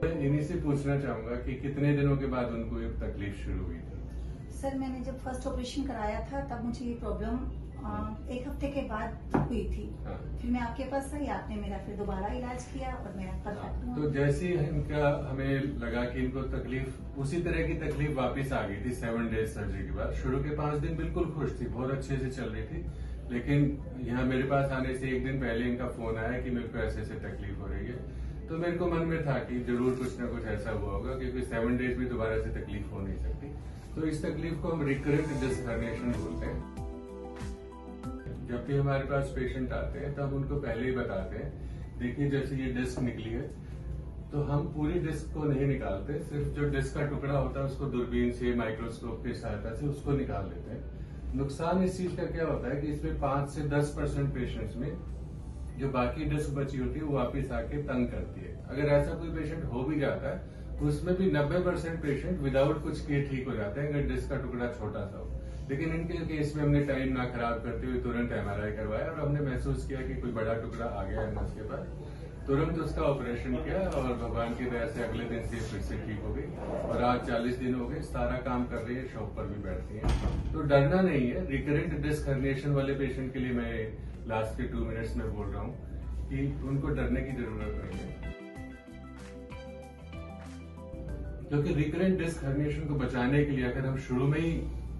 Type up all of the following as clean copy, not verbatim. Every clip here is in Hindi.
इन्हीं से पूछना चाहूंगा कि कितने दिनों के बाद उनको ये तकलीफ शुरू हुई थी? सर मैंने जब फर्स्ट ऑपरेशन कराया था तब मुझे ये प्रॉब्लम 1 हफ्ते के बाद हुई थी। हाँ। फिर मैं आपके पास आई, आपने मेरा फिर दोबारा इलाज किया और मैं परफेक्ट हूँ। तो जैसे ही इनका हमें लगा कि इनको तकलीफ, उसी तरह की तकलीफ वापस आ गई थी 7 डेज सर्जरी के बाद। शुरू के 5 दिन बिल्कुल खुश थी, बहुत अच्छे से चल रही थी, लेकिन यहाँ मेरे पास आने से 1 दिन पहले इनका फोन आया कि मेरे को ऐसे ऐसे तकलीफ हो रही है। तो मेरे को मन में था कि जरूर कुछ ना कुछ ऐसा हुआ होगा, क्योंकि 7 डेज में दोबारा से तकलीफ हो नहीं सकती। तो इस तकलीफ को हम रिकरेंट डिस्क हर्निएशन बोलते हैं। जब भी हमारे पास पेशेंट आते हैं तो हम उनको पहले ही बताते हैं, देखिए जैसे ये डिस्क निकली है तो हम पूरी डिस्क को नहीं निकालते, सिर्फ जो डिस्क का टुकड़ा होता है उसको दूरबीन से, माइक्रोस्कोप की सहायता से उसको निकाल लेते हैं। नुकसान इस चीज का क्या होता है कि इसमें 5 से 10% पेशेंट्स में जो बाकी डिस्क बची होती है वो वापिस आके तंग करती है। अगर ऐसा कोई पेशेंट हो भी जाता है तो उसमें भी 90% पेशेंट विदाउट कुछ किए ठीक हो जाते हैं, अगर डिस्क का टुकड़ा छोटा सा हो। लेकिन इनके केस में हमने टाइम ना खराब करते हुए तुरंत MRI करवाया और हमने महसूस किया कि कोई बड़ा टुकड़ा आ गया है नस के पास, तुरंत उसका ऑपरेशन किया और भगवान की दया से अगले दिन से फिर से ठीक हो गई और आज 40 दिन हो गए, सारा काम कर रही है, शॉप पर भी बैठती है। तो डरना नहीं है। रिकरेंट डिस्क हर्निएशन वाले पेशेंट के लिए मैं लास्ट के 2 मिनट्स में बोल रहा हूँ कि उनको डरने की जरूरत नहीं है, क्योंकि रिकरेंट डिस्क हर्निएशन को बचाने के लिए अगर हम शुरू में ही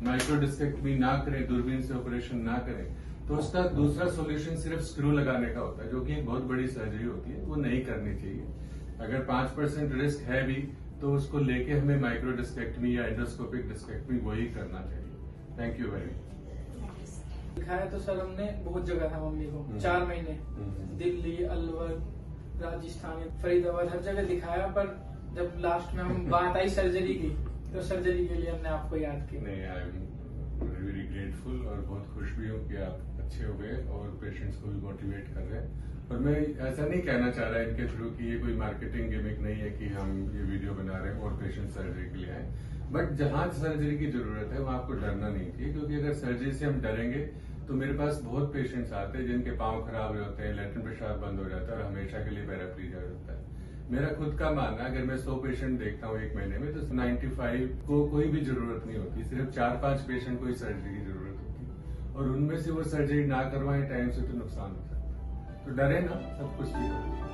माइक्रोडिस्केक्टमी ना करें, दूरबीन से ऑपरेशन ना करें, तो उसका दूसरा सॉल्यूशन सिर्फ स्क्रू लगाने का होता है, जो कि एक बहुत बड़ी सर्जरी होती है, वो नहीं करनी चाहिए। अगर 5% रिस्क है भी तो उसको लेके हमें माइक्रोडिस्केक्टमी या एंडोस्कोपिक डिस्केक्टमी वही करना चाहिए। Thank you very much. दिखाया तो सर हमने बहुत जगह था मम्मी को, 4 महीने दिल्ली, अलवर, राजस्थान, फरीदाबाद, हर जगह दिखाया, पर जब लास्ट में हम बात आई सर्जरी की तो सर्जरी के लिए हमने आपको याद किया। नहीं, आई एम वेरी ग्रेटफुल और बहुत खुश भी हूँ कि आप अच्छे हो गए और पेशेंट्स को भी मोटिवेट कर रहे हैं। और मैं ऐसा नहीं कहना चाह रहा इनके थ्रू कि ये कोई मार्केटिंग गिमिक नहीं है कि हम ये वीडियो बना रहे हैं और पेशेंट सर्जरी के लिए आए, बट जहां सर्जरी की जरूरत है वहां आपको डरना नहीं चाहिए, क्योंकि अगर सर्जरी से हम डरेंगे तो मेरे पास बहुत पेशेंट्स आते हैं जिनके पांव खराब होते हैं, लैट्रिन पेशाब बंद हो जाता है और हमेशा के लिए पैराप्लीजिया हो जाता है। मेरा खुद का मानना है, अगर मैं 100 पेशेंट देखता हूँ 1 महीने में, तो 95 को कोई भी जरूरत नहीं होती, सिर्फ 4-5 पेशेंट को ही सर्जरी की जरूरत होती है, और उनमें से वो सर्जरी ना करवाएं टाइम से तो नुकसान हो सकता है। तो डरे ना, सब कुछ ठीक होगा।